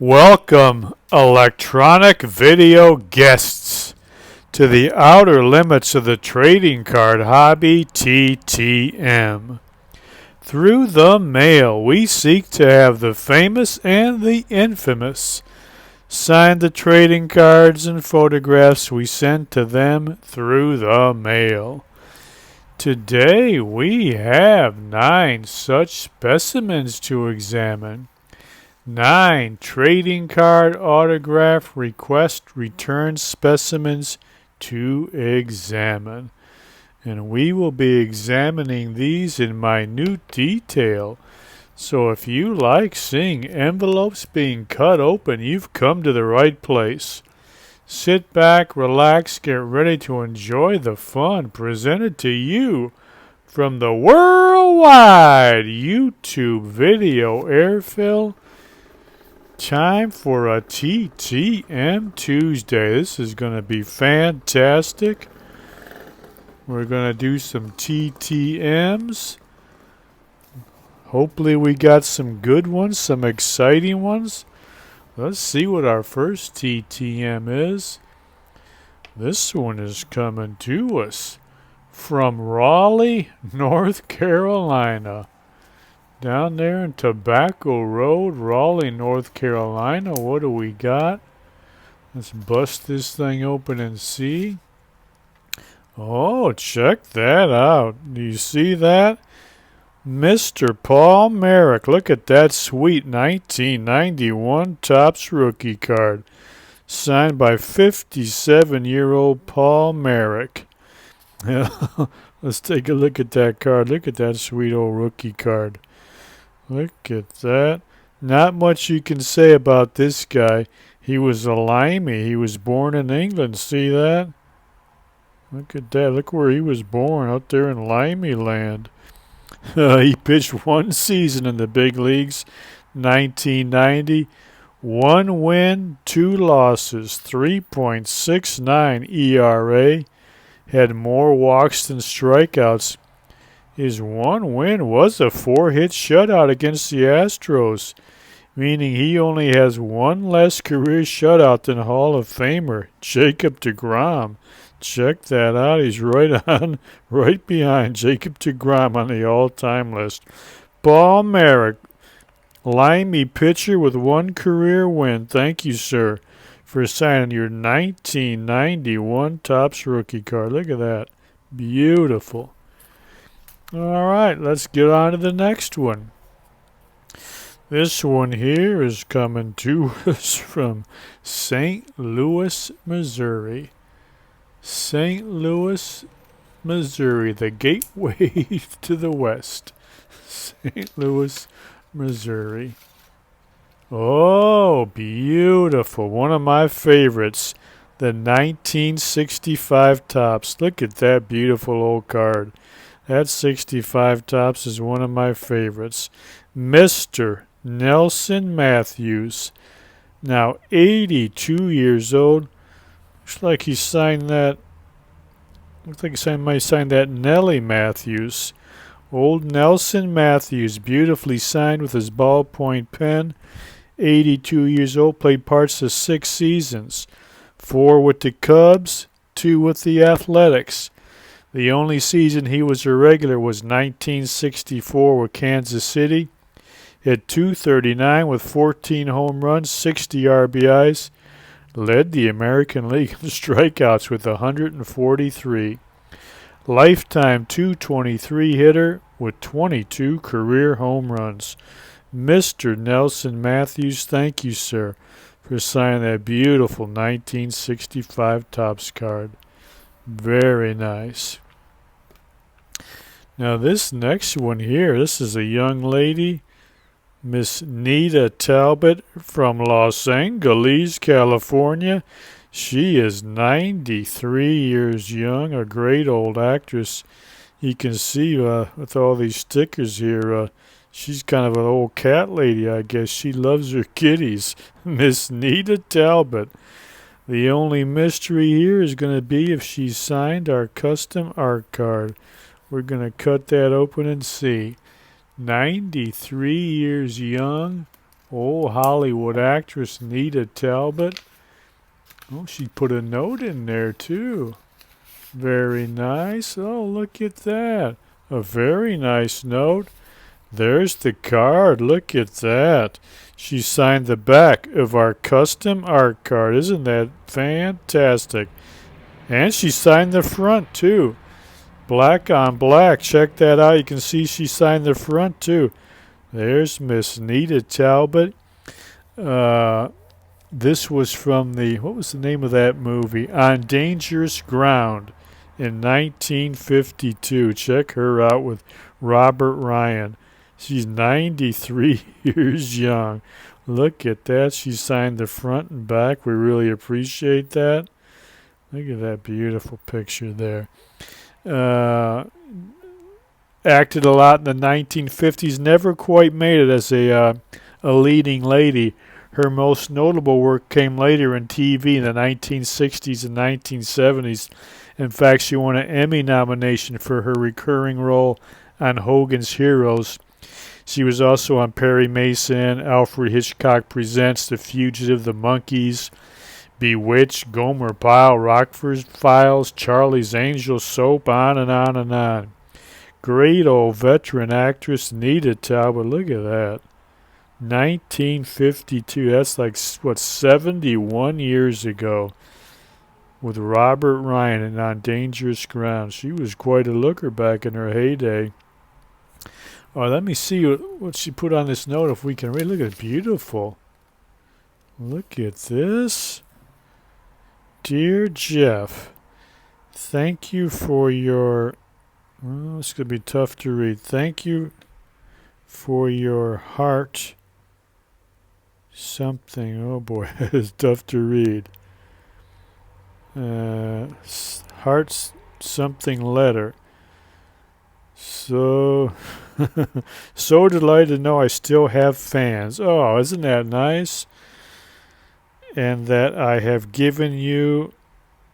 Welcome, electronic video guests, to the outer limits of the trading card hobby TTM. Through the mail, we seek to have the famous and the infamous sign the trading cards and photographs we send to them through the mail. Today we have 9 such specimens to examine. 9 trading card autograph request return specimens to examine. And we will be examining these in minute detail. So if you like seeing envelopes being cut open, you've come to the right place. Sit back, relax, get ready to enjoy the fun presented to you from the worldwide YouTube video airfill. Time for a TTM Tuesday. This is going to be fantastic. We're going to do some TTMs. Hopefully we got some good ones, some exciting ones. Let's see what our first TTM is. This one is coming to us from Raleigh, North Carolina. Down there in Tobacco Road, Raleigh, North Carolina. What do we got? Let's bust this thing open and see. Oh, check that out. Do you see that? Mr. Paul Merrick. Look at that sweet 1991 Topps rookie card. Signed by 57-year-old Paul Merrick. Let's take a look at that card. Look at that sweet old rookie card. Look at that. Not much you can say about this guy. He was a Limey. He was born in England. See that? Look at that. Look where he was born, out there in Limey land. He pitched one season in the big leagues, 1990. 1 win, 2 losses, 3.69 ERA. Had more walks than strikeouts. His one win was a 4-hit shutout against the Astros, meaning he only has one less career shutout than Hall of Famer Jacob deGrom. Check that out. He's right behind Jacob deGrom on the all-time list. Paul Merrick, Limey pitcher with 1 career win. Thank you, sir, for signing your 1991 Topps rookie card. Look at that. Beautiful. All right, let's get on to the next one. This one here is coming to us from St. Louis, Missouri. St. Louis, Missouri, the gateway to the West. St. Louis, Missouri. Oh, beautiful. One of my favorites, the 1965 Topps. Look at that beautiful old card. That 65 Topps is one of my favorites. Mr. Nelson Matthews, now 82 years old. Looks like he signed that. Looks like he might sign that Nellie Matthews. Old Nelson Matthews, beautifully signed with his ballpoint pen. 82 years old, played parts of 6 seasons. 4 with the Cubs, 2 with the Athletics. The only season he was a regular was 1964 with Kansas City. Hit .239 with 14 home runs, 60 RBIs. Led the American League in strikeouts with 143. Lifetime .223 hitter with 22 career home runs. Mr. Nelson Matthews, thank you, sir, for signing that beautiful 1965 Topps card. Very nice. Now this next one here, this is a young lady, Miss Nita Talbot from Los Angeles, California. She is 93 years young, a great old actress. You can see with all these stickers here, she's kind of an old cat lady, I guess. She loves her kitties. Miss Nita Talbot. The only mystery here is going to be if she signed our custom art card. We're going to cut that open and see. 93 years young, old Hollywood actress Nita Talbot. Oh, she put a note in there too. Very nice. Oh, look at that. A very nice note. There's the card. Look at that. She signed the back of our custom art card. Isn't that fantastic? And she signed the front too. Black on black. Check that out. You can see she signed the front too. There's Miss Nita Talbot. This was from what was the name of that movie? On Dangerous Ground in 1952. Check her out with Robert Ryan. She's 93 years young. Look at that. She signed the front and back. We really appreciate that. Look at that beautiful picture there. Acted a lot in the 1950s. Never quite made it as a leading lady. Her most notable work came later in TV in the 1960s and 1970s. In fact, she won an Emmy nomination for her recurring role on Hogan's Heroes. She was also on Perry Mason, Alfred Hitchcock Presents, The Fugitive, The Monkees, Bewitched, Gomer Pyle, Rockford Files, Charlie's Angels, Soap, on and on and on. Great old veteran actress Nita Talbot. Look at that. 1952. That's like, 71 years ago. With Robert Ryan and On Dangerous Ground. She was quite a looker back in her heyday. Oh, let me see what she put on this note if we can read. Look at it. Beautiful. Look at this. Dear Jeff, thank you for your... Well, it's going to be tough to read. Thank you for your heart something. Oh boy, it's tough to read. Heart something letter. So, so delighted to know I still have fans. Oh, isn't that nice? And that I have given you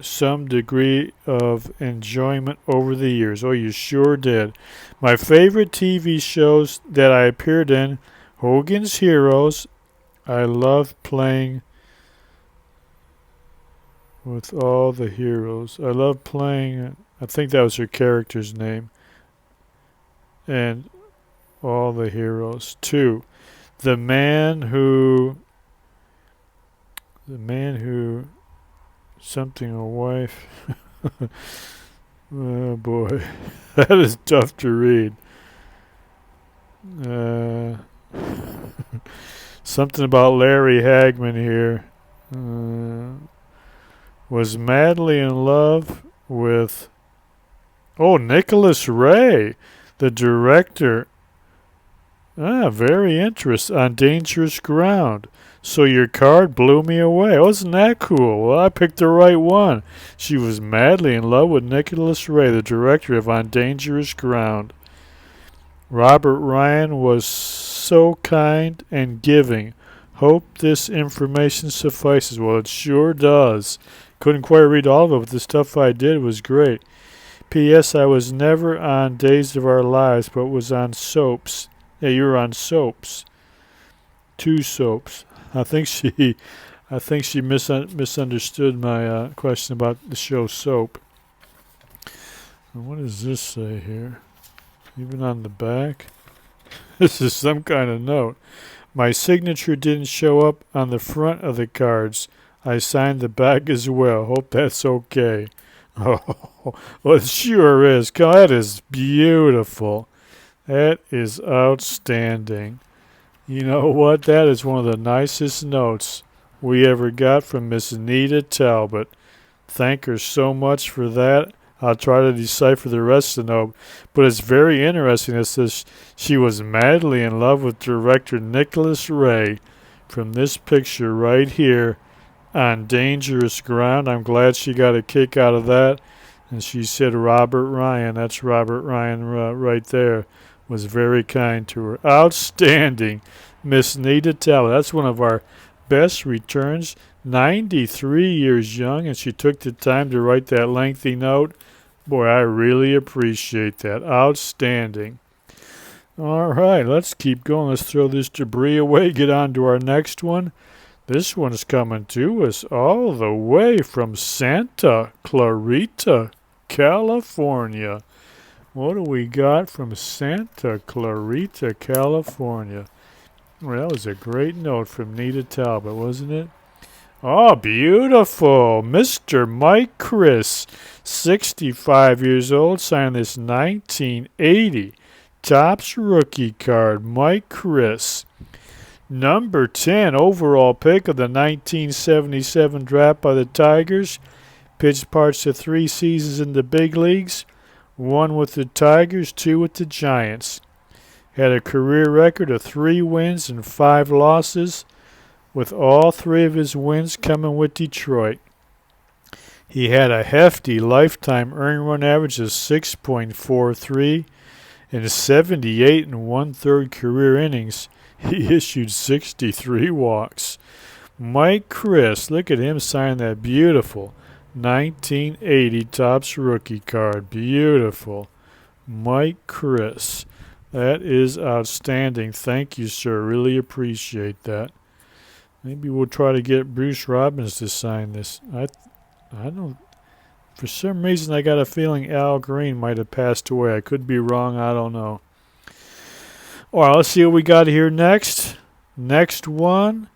some degree of enjoyment over the years. Oh, you sure did. My favorite TV shows that I appeared in, Hogan's Heroes. I love playing with all the heroes. I love playing, I think that was her character's name. And all the heroes. 2. The man who something a wife. Oh boy, that is tough to read. Something about Larry Hagman here. Was madly in love with Nicholas Ray, the director. Very interesting. On Dangerous Ground. So your card blew me away. Wasn't that cool? Well, I picked the right one. She was madly in love with Nicholas Ray, the director of On Dangerous Ground. Robert Ryan was so kind and giving. Hope this information suffices. Well, it sure does. Couldn't quite read all of it, but the stuff I did was great. P.S. I was never on Days of Our Lives, but was on soaps. Yeah, you were on soaps. 2 soaps. I think she misunderstood my question about the show Soap. And what does this say here? Even on the back? This is some kind of note. My signature didn't show up on the front of the cards. I signed the back as well. Hope that's okay. Oh, well, it sure is. God, that is beautiful. That is outstanding. You know what? That is one of the nicest notes we ever got from Miss Nita Talbot. Thank her so much for that. I'll try to decipher the rest of the note. But it's very interesting. It says she was madly in love with director Nicholas Ray from this picture right here on Dangerous Ground. I'm glad she got a kick out of that. And she said Robert Ryan. That's Robert Ryan right there. Was very kind to her. Outstanding, Miss Nita Talbot. That's one of our best returns. 93 years young, and she took the time to write that lengthy note. Boy, I really appreciate that. Outstanding. All right, let's keep going. Let's throw this debris away, get on to our next one. This one's coming to us all the way from Santa Clarita, California. What do we got from Santa Clarita, California? Well, that was a great note from Nita Talbot, wasn't it? Oh, beautiful. Mr. Mike Chris, 65 years old, signed this 1980 Topps rookie card. Mike Chris. Number 10 overall pick of the 1977 draft by the Tigers. Pitched parts of 3 seasons in the big leagues. 1 with the Tigers, 2 with the Giants. Had a career record of 3 wins and 5 losses, with all 3 of his wins coming with Detroit. He had a hefty lifetime earned run average of 6.43 in 78 and 1/3 career innings. He issued 63 walks. Mike Chris, look at him sign that beautiful 1980 Topps rookie card. Beautiful. Mike Chris. That is outstanding. Thank you, sir. Really appreciate that. Maybe we'll try to get Bruce Robbins to sign this. I don't. For some reason, I got a feeling Al Green might have passed away. I could be wrong. I don't know. All right, let's see what we got here next. Next one.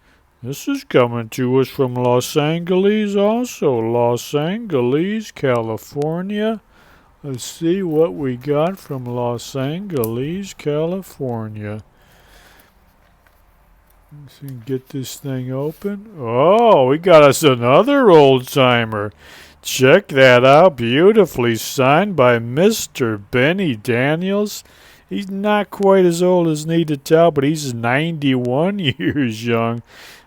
This is coming to us from Los Angeles, also Los Angeles, California. Let's see what we got from Los Angeles, California. Let's see, get this thing open. Oh, we got us another old-timer. Check that out. Beautifully signed by Mr. Benny Daniels. He's not quite as old as Nita Talbot, but he's 91 years young.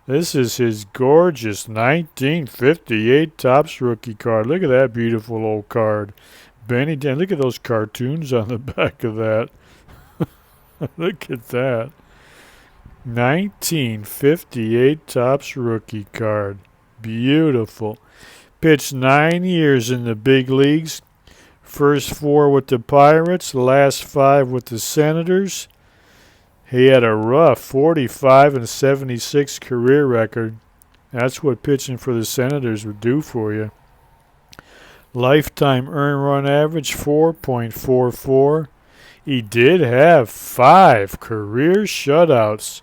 This is his gorgeous 1958 Topps rookie card. Look at that beautiful old card. Benny Dan, look at those cartoons on the back of that. Look at that. 1958 Topps rookie card. Beautiful. Pitched 9 years in the big leagues. First 4 with the Pirates, last 5 with the Senators. He had a rough 45 and 76 career record. That's what pitching for the Senators would do for you. Lifetime earned run average 4.44. He did have 5 career shutouts.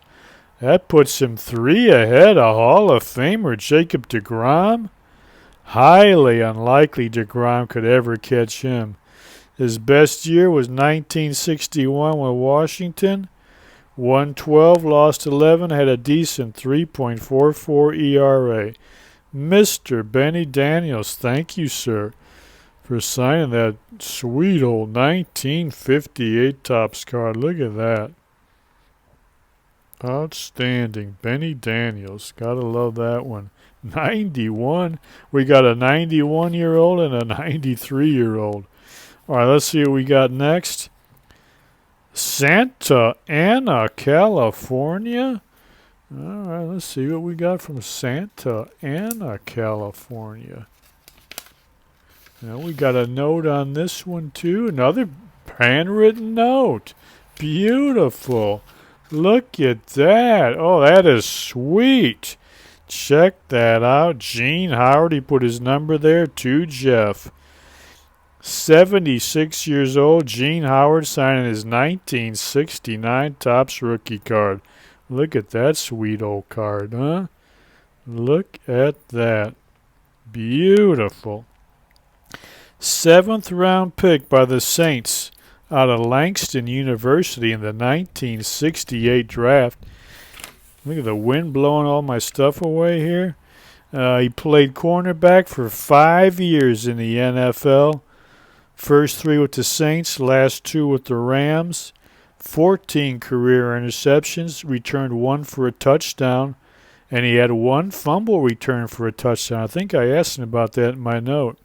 That puts him 3 ahead of Hall of Famer Jacob deGrom. Highly unlikely deGrom could ever catch him. His best year was 1961 with Washington. Won 12, lost 11, had a decent 3.44 ERA. Mr. Benny Daniels, thank you, sir, for signing that sweet old 1958 Topps card. Look at that. Outstanding. Benny Daniels. Gotta love that one. 91. We got a 91-year-old and a 93-year-old. All right, let's see what we got next. Santa Ana, California. All right, let's see what we got from Santa Ana, California. Now we got a note on this one too. Another handwritten note. Beautiful. Look at that. Oh, that is sweet. Check that out. Gene Howard, he put his number there to Jeff. 76 years old, Gene Howard signing his 1969 Topps rookie card. Look at that sweet old card, huh? Look at that. Beautiful. 7th round pick by the Saints out of Langston University in the 1968 draft. Look at the wind blowing all my stuff away here. He played cornerback for 5 years in the NFL. First 3 with the Saints, last 2 with the Rams. 14 career interceptions, returned 1 for a touchdown, and he had 1 fumble return for a touchdown. I think I asked him about that in my note.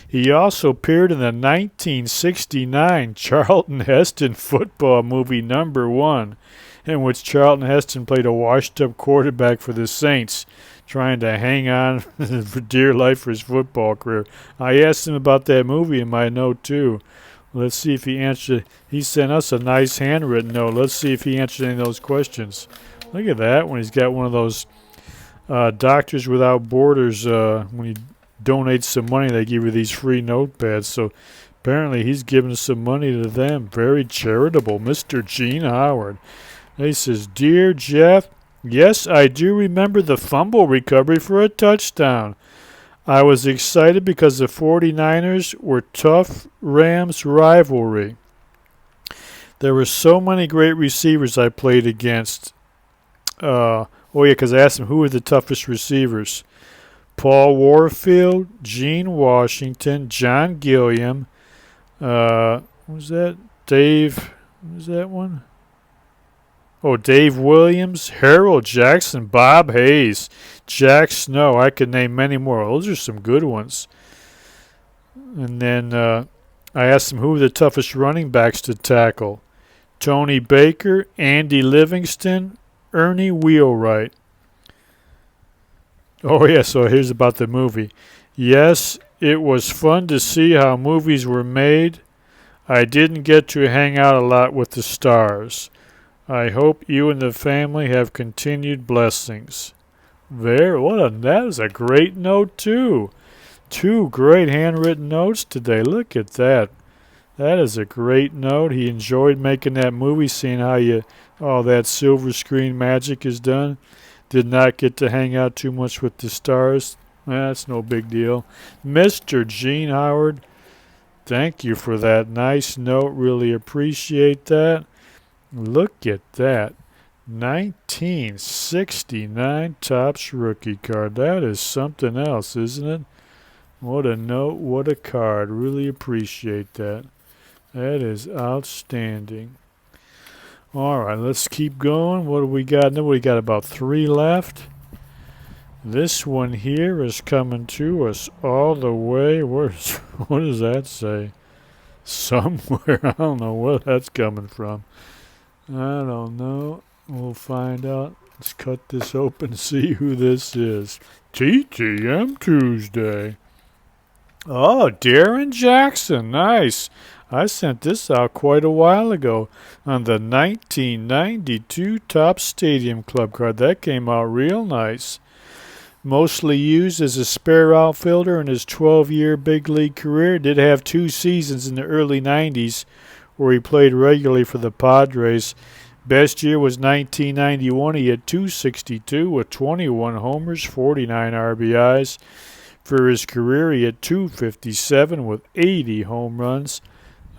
He also appeared in the 1969 Charlton Heston football movie #1, in which Charlton Heston played a washed-up quarterback for the Saints, trying to hang on for dear life for his football career. I asked him about that movie in my note, too. Let's see if he answered. He sent us a nice handwritten note. Let's see if he answered any of those questions. Look at that when he's got one of those Doctors Without Borders. When you donate some money, they give you these free notepads. So apparently he's giving some money to them. Very charitable, Mr. Gene Howard. He says, Dear Jeff, yes, I do remember the fumble recovery for a touchdown. I was excited because the 49ers were tough Rams rivalry. There were so many great receivers I played against. Because I asked him who were the toughest receivers. Paul Warfield, Gene Washington, John Gilliam. What was that? Dave. What was that one? Oh, Dave Williams, Harold Jackson, Bob Hayes, Jack Snow. I could name many more. Those are some good ones. And then I asked him who were the toughest running backs to tackle. Tony Baker, Andy Livingston, Ernie Wheelwright. Oh, yeah, so here's about the movie. Yes, it was fun to see how movies were made. I didn't get to hang out a lot with the stars. I hope you and the family have continued blessings. That is a great note, too. 2 great handwritten notes today. Look at that. That is a great note. He enjoyed making that movie, seeing how all that silver screen magic is done. Did not get to hang out too much with the stars. That's no big deal. Mr. Gene Howard, thank you for that nice note. Really appreciate that. Look at that. 1969 Topps rookie card. That is something else, isn't it? What a note, what a card. Really appreciate that. That is outstanding. All right, let's keep going. What do we got? We got about 3 left. This one here is coming to us all the way. What does that say? Somewhere. I don't know where that's coming from. I don't know. We'll find out. Let's cut this open and see who this is. TTM Tuesday. Oh, Darren Jackson. Nice. I sent this out quite a while ago on the 1992 Topps Stadium Club card. That came out real nice. Mostly used as a spare outfielder in his 12-year big league career. Did have 2 seasons in the early 90s where he played regularly for the Padres. Best year was 1991. He had 262 with 21 homers, 49 RBIs. For his career, he had 257 with 80 home runs.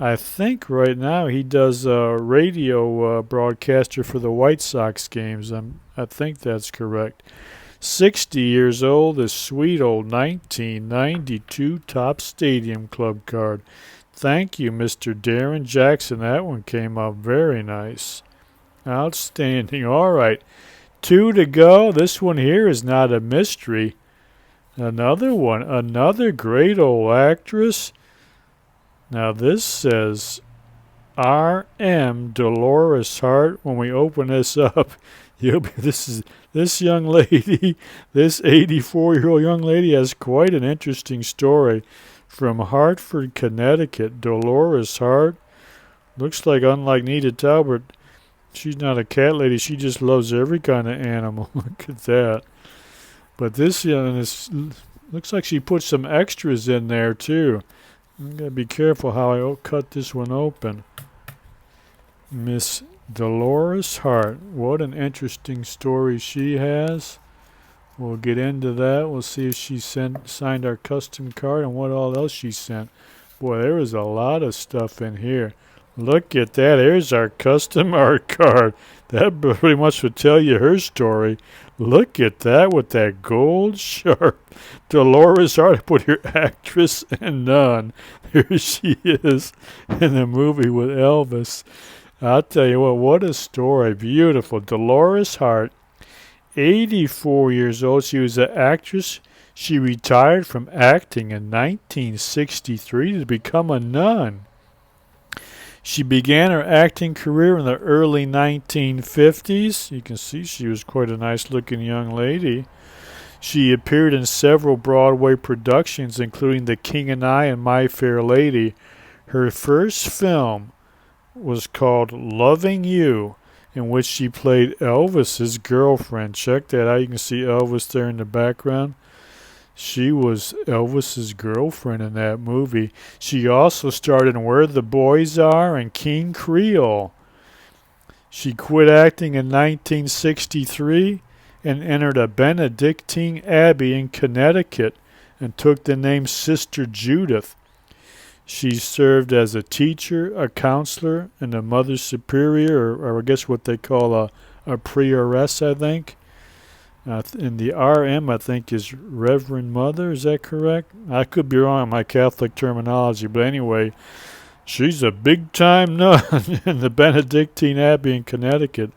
I think right now he does a radio broadcaster for the White Sox games. I think that's correct. 60 years old, a sweet old 1992 Topps Stadium Club card. Thank you, Mr. Darren Jackson. That one came out very nice. Outstanding. All right, 2 to go. This one here is not a mystery. Another one. Another great old actress. Now this says R.M. Dolores Hart. When we open this up, this young lady, this 84-year-old young lady has quite an interesting story. From Hartford, Connecticut, Dolores Hart. Looks like, unlike Nita Talbert, she's not a cat lady. She just loves every kind of animal. Look at that. But this looks like she put some extras in there too. I'm going to be careful how I cut this one open. Miss Dolores Hart. What an interesting story she has. We'll get into that. We'll see if she signed our custom card and what all else she sent. Boy, there is a lot of stuff in here. Look at that. There's our custom art card. That pretty much would tell you her story. Look at that with that gold sharp. Dolores Hart, put your actress and none. Here she is in the movie with Elvis. I'll tell you what a story. Beautiful. Dolores Hart, 84 years old. She was an actress. She retired from acting in 1963 to become a nun. She began her acting career in the early 1950s. You can see she was quite a nice-looking young lady. She appeared in several Broadway productions, including The King and I and My Fair Lady. Her first film was called Loving You, in which she played Elvis's girlfriend. Check that out. You can see Elvis there in the background. She was Elvis's girlfriend in that movie. She also starred in Where the Boys Are and King Creole. She quit acting in 1963 and entered a Benedictine abbey in Connecticut and took the name Sister Judith. She served as a teacher, a counselor, and a mother superior, or I guess what they call a prioress, I think. And the RM, I think, is Reverend Mother. Is that correct? I could be wrong on my Catholic terminology, but anyway, she's a big-time nun in the Benedictine Abbey in Connecticut.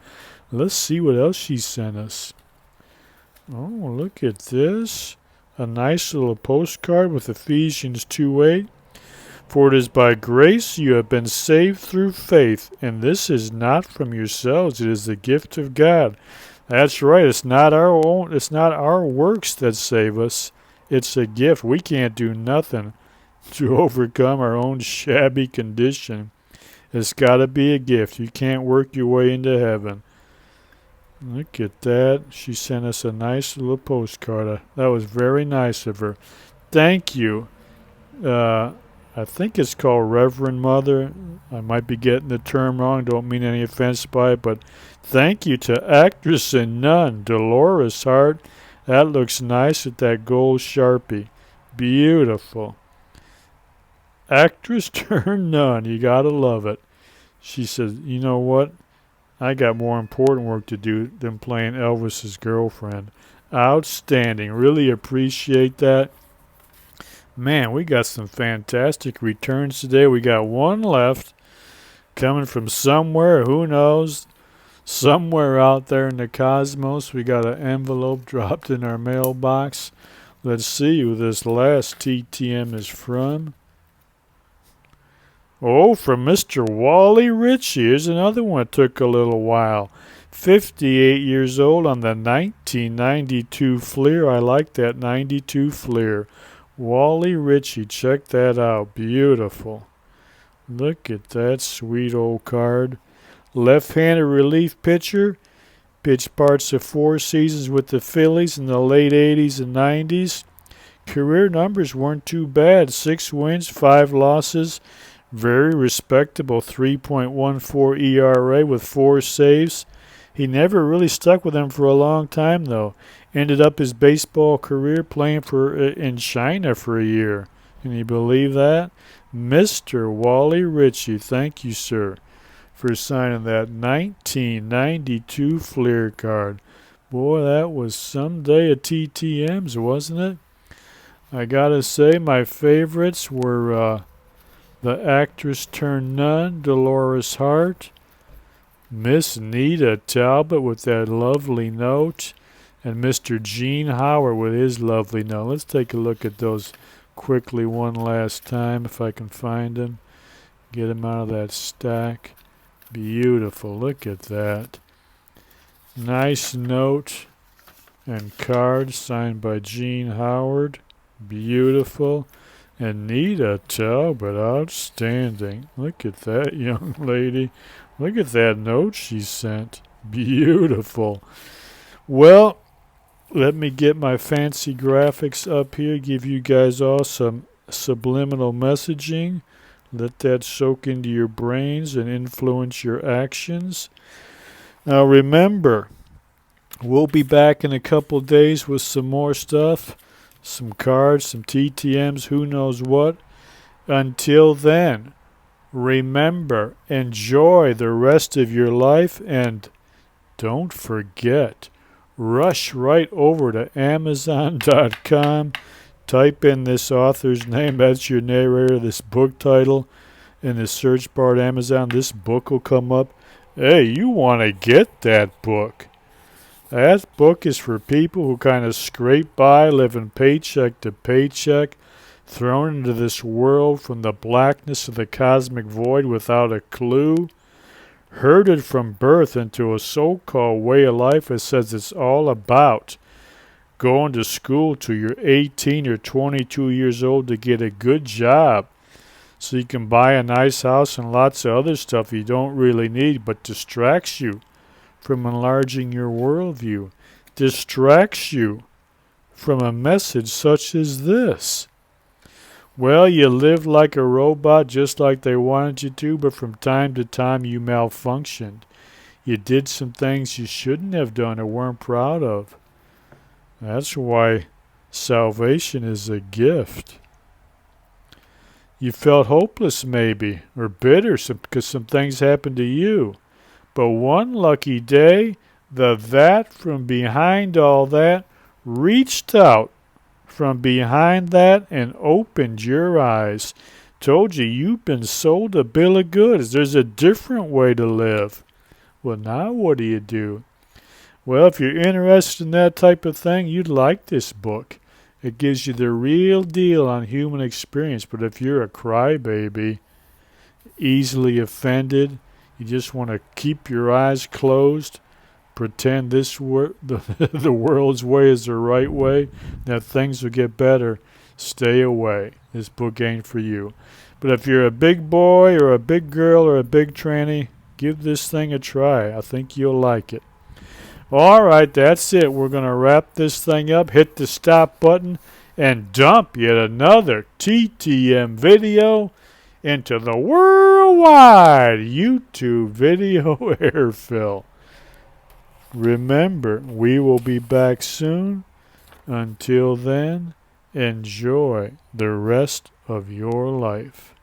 Let's see what else she sent us. Oh, look at this. A nice little postcard with Ephesians 2:8. For it is by grace you have been saved through faith, and this is not from yourselves, it is the gift of God. That's right, it's not our works that save us. It's a gift. We can't do nothing to overcome our own shabby condition. It's got to be a gift. You can't work your way into heaven. Look at that. She sent us a nice little postcard. That was very nice of her. Thank you. I think it's called Reverend Mother. I might be getting the term wrong. Don't mean any offense by it, but thank you to actress and nun Dolores Hart. That looks nice with that gold Sharpie. Beautiful. Actress turned nun. You gotta love it. She said, you know what? I got more important work to do than playing Elvis's girlfriend. Outstanding. Really appreciate that. Man, we got some fantastic returns today. We got one left coming from somewhere, who knows, somewhere out there in the cosmos. We got an envelope dropped in our mailbox. Let's see who this last TTM is from. Oh, from Mr. Wally Ritchie. Here's another one that took a little while. 58 years old on the 1992 Fleer. I like that 92 Fleer. Wally Ritchie, check that out. Beautiful. Look at that sweet old card. Left-handed relief pitcher. Pitched parts of 4 seasons with the Phillies in the late 80s and 90s. Career numbers weren't too bad. 6 wins, 5 losses. Very respectable 3.14 ERA with 4 saves. He never really stuck with them for a long time, though. Ended up his baseball career playing in China for a year. Can you believe that? Mr. Wally Ritchie, thank you, sir, for signing that 1992 Fleer card. Boy, that was some day of TTMs, wasn't it? I gotta say, my favorites were the actress turned nun, Dolores Hart, Miss Nita Talbot with that lovely note, and Mr. Gene Howard with his lovely note. Let's take a look at those quickly one last time if I can find them. Get them out of that stack. Beautiful. Look at that. Nice note and card signed by Gene Howard. Beautiful. And Nita Talbot, outstanding. Look at that young lady. Look at that note she sent. Beautiful. Well, let me get my fancy graphics up here, give you guys all some subliminal messaging. Let that soak into your brains and influence your actions. Now remember, we'll be back in a couple days with some more stuff, some cards, some TTMs, who knows what. Until then, remember, enjoy the rest of your life, and don't forget, rush right over to Amazon.com. Type in this author's name, that's your narrator, this book title, in the search bar at Amazon. This book will come up. Hey, you want to get that book. That book is for people who kind of scrape by, living paycheck to paycheck, thrown into this world from the blackness of the cosmic void without a clue, herded from birth into a so-called way of life that says it's all about going to school till you're 18 or 22 years old to get a good job so you can buy a nice house and lots of other stuff you don't really need but distracts you from enlarging your worldview, distracts you from a message such as this. Well, you lived like a robot just like they wanted you to, but from time to time you malfunctioned. You did some things you shouldn't have done or weren't proud of. That's why salvation is a gift. You felt hopeless maybe, or bitter because some things happened to you. But one lucky day, the that from behind all that reached out from behind that and opened your eyes. Told you you've been sold a bill of goods. There's a different way to live. Well, now what do? Well, if you're interested in that type of thing, you'd like this book. It gives you the real deal on human experience. But if you're a crybaby, easily offended, you just want to keep your eyes closed, pretend the world's way is the right way, that things will get better, stay away. This book ain't for you. But if you're a big boy or a big girl or a big tranny, give this thing a try. I think you'll like it. All right, that's it. We're going to wrap this thing up, hit the stop button, and dump yet another TTM video into the worldwide YouTube video airfill. Remember, we will be back soon. Until then, enjoy the rest of your life.